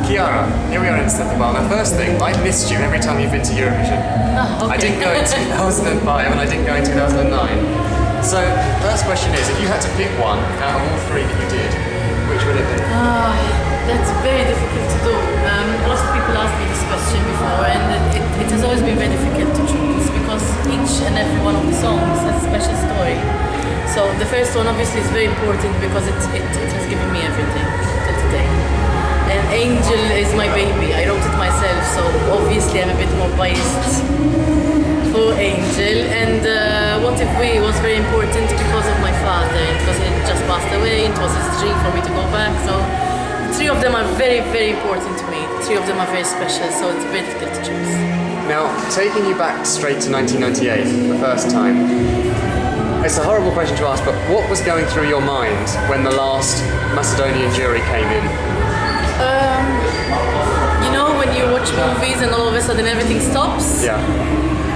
Chiara, here we are in Setubal. Now, first thing, I've missed you every time you've been to Eurovision. Oh, okay. I didn't go in 2005 and I didn't go in 2009. So, first question is, if you had to pick one out of all three that you did, which would it be? That's very difficult to do. Lots of people asked me this question before, and it has always been very difficult to choose because each and every one of the songs has a special story. So the first one obviously is very important because it has given me everything till today. And Angel is my baby. I wrote it myself, so obviously I'm a bit more biased for Angel. And What If We was very important because of my father, because he just passed away. It was his dream for me to go back. So three of them are very, very important to me. Three of them are very special, so it's very difficult to choose. Now, taking you back straight to 1998, the first time, it's a horrible question to ask, but what was going through your mind when the last Macedonian jury came in? You know, when you watch movies and all of a sudden everything stops? Yeah.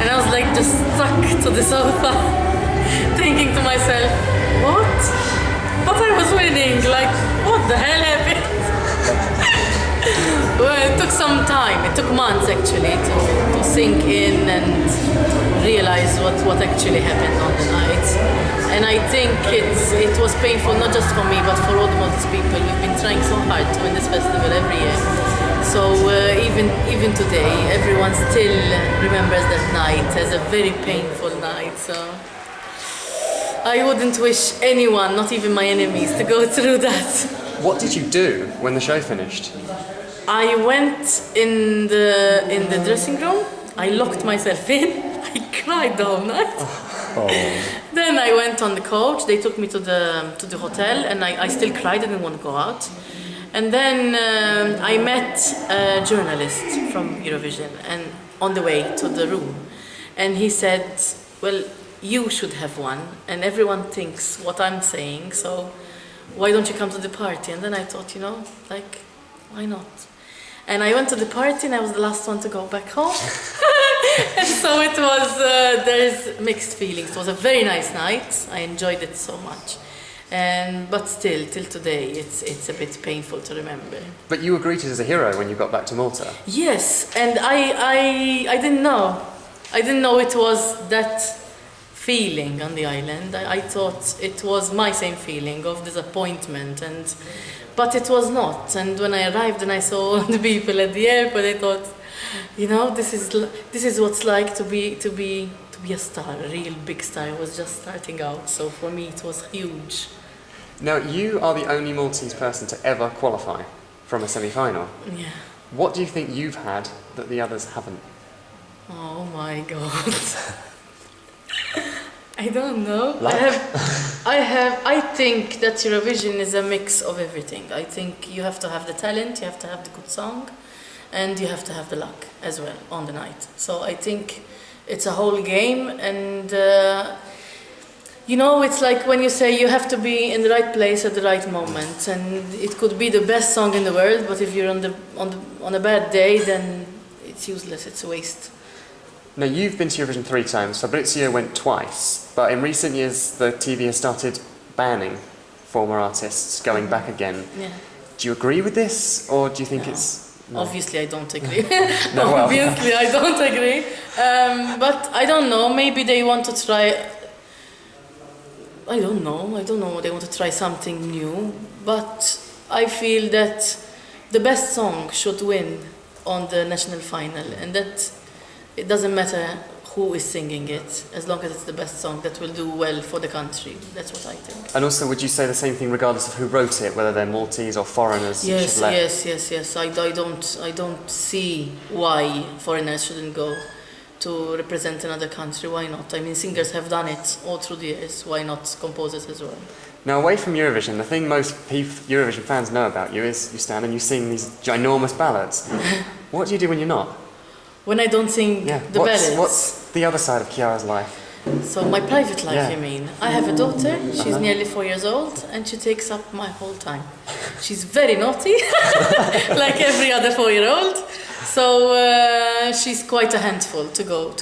And I was like just stuck to the sofa, thinking to myself, what? But I was winning, like, what the hell happened? Well, it took some time, it took months actually to sink in and realize what actually happened on the night. And I think it was painful not just for me but for all the Maltese people. We've been trying so hard to win this festival every year. So even today, everyone still remembers that night as a very painful night. So I wouldn't wish anyone, not even my enemies, to go through that. What did you do when the show finished? I went in the dressing room. I locked myself in. I cried the whole night. Oh. Then I went on the coach. They took me to the hotel, and I still cried. I didn't want to go out. And then I met a journalist from Eurovision, and on the way to the room, and he said, "Well, you should have won, and everyone thinks what I'm saying. So why don't you come to the party?" And then I thought, like, why not? And I went to the party, and I was the last one to go back home. And so it was, there's mixed feelings. It was a very nice night. I enjoyed it so much. But still, till today, it's a bit painful to remember. But you were greeted as a hero when you got back to Malta. Yes, and I didn't know. I didn't know it was that feeling on the island. I thought it was my same feeling of disappointment, but it was not. And when I arrived and I saw the people at the airport, I thought, this is what's like to be a star, a real big star. I was just starting out, so for me it was huge. Now, you are the only Maltese person to ever qualify from a semi-final. Yeah. What do you think you've had that the others haven't? Oh my God. I don't know. Luck? I think that Eurovision is a mix of everything. I think you have to have the talent, you have to have the good song, and you have to have the luck as well on the night. So I think it's a whole game, and it's like when you say you have to be in the right place at the right moment, and it could be the best song in the world, but if you're on a bad day, then it's useless, it's a waste. Now, you've been to Eurovision 3 times, Fabrizio went twice, but in recent years the TV has started banning former artists going back again. Yeah. Do you agree with this, or do you think No. it's... No. Obviously I don't agree. No, well. Obviously I don't agree. But I don't know, maybe they want to try... I don't know, they want to try something new, but I feel that the best song should win on the national final, and that it doesn't matter who is singing it, as long as it's the best song that will do well for the country. That's what I think. And also, would you say the same thing regardless of who wrote it, whether they're Maltese or foreigners? Yes. I don't see why foreigners shouldn't go to represent another country. Why not? I mean, singers have done it all through the years. Why not composers as well? Now, away from Eurovision, the thing most Eurovision fans know about you is you stand and you sing these ginormous ballads. What do you do when you're not? When I don't sing the ballads. What's the other side of Chiara's life? So my private life, you mean? I have a daughter, she's nearly 4 years old, and she takes up my whole time. She's very naughty, like every other 4-year-old. So she's quite a handful to go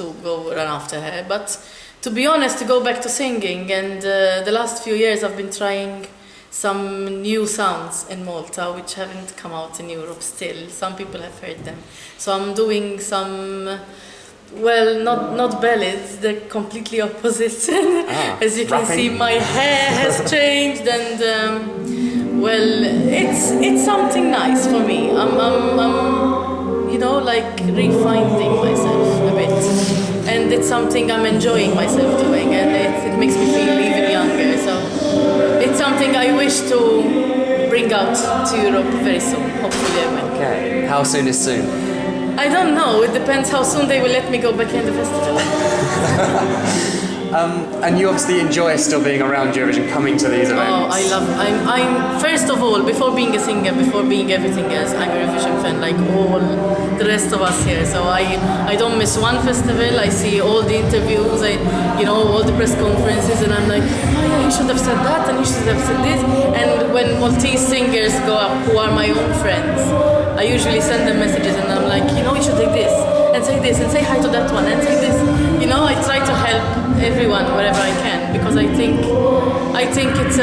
run after her. But to be honest, to go back to singing, and the last few years I've been trying some new sounds in Malta which haven't come out in Europe still. Some people have heard them. So I'm doing some, well, not ballads, the completely opposite. As you can see, my hair has changed, and well, it's something nice for me. I'm you know, like refinding myself a bit, and it's something I'm enjoying myself doing, and it makes me feel even younger. So it's something I wish to bring out to Europe very soon. Hopefully, I will. Okay. How soon is soon? I don't know. It depends how soon they will let me go back in the festival. And you obviously enjoy still being around Eurovision, coming to these events. Oh, I love. I'm first of all, before being a singer, before being everything else, I'm a Eurovision fan, like all the rest of us here. So I don't miss one festival. I see all the interviews, all the press conferences, and I'm like, oh yeah, you should have said that, and you should have said this. And when Maltese singers go up, who are my own friends, I usually send them messages, and I'm like, you should take this, and say this, and say hi to that one, and say this. I try to help everyone wherever I can, because I think it's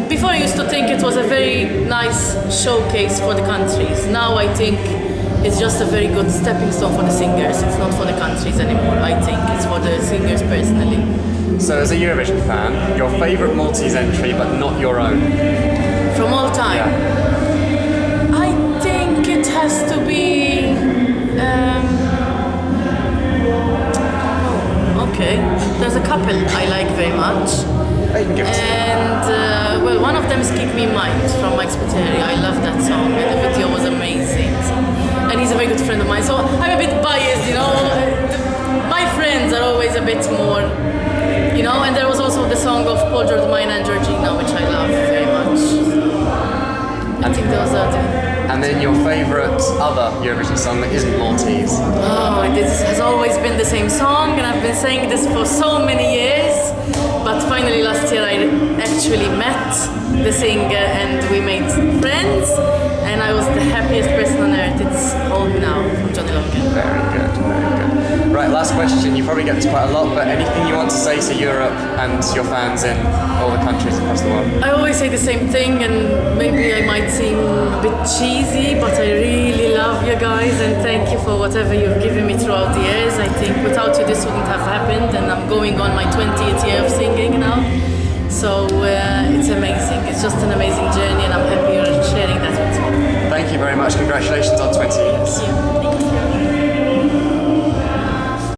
before I used to think it was a very nice showcase for the countries. Now I think it's just a very good stepping stone for the singers. It's not for the countries anymore. I think it's for the singers personally. So as a Eurovision fan, your favourite Maltese entry, but not your own? From all time? Yeah. I think it has to be... Okay, there's a couple I like very much. And well, one of them is Keep Me in Mind from Mike Spiteri. I love that song, and the video was amazing. And he's a very good friend of mine, so I'm a bit biased, My friends are always a bit more, and there was also the song of Paul Giordamina and Georgina, which I love very much. I think those are the... And then your favourite other Eurovision song that isn't Maltese? Oh, this has always been the same song, and I've been saying this for so many years. But finally last year I actually met the singer and we made friends, and I was the happiest person on earth. It's Hold Me Now from Johnny Logan. Very good, very good. Right, last question. You probably get this quite a lot, but anything you want to say to Europe and your fans in all the countries across the world? I always say the same thing, and maybe I might seem a bit cheesy, but I really love you guys, and thank you for whatever you've given me throughout the years. I think without you this wouldn't have happened, and I'm going on my 20th year of singing now. So it's amazing. It's just an amazing journey, and I'm happy you're sharing that with me. Thank you very much. Congratulations on 20 years. Thank you.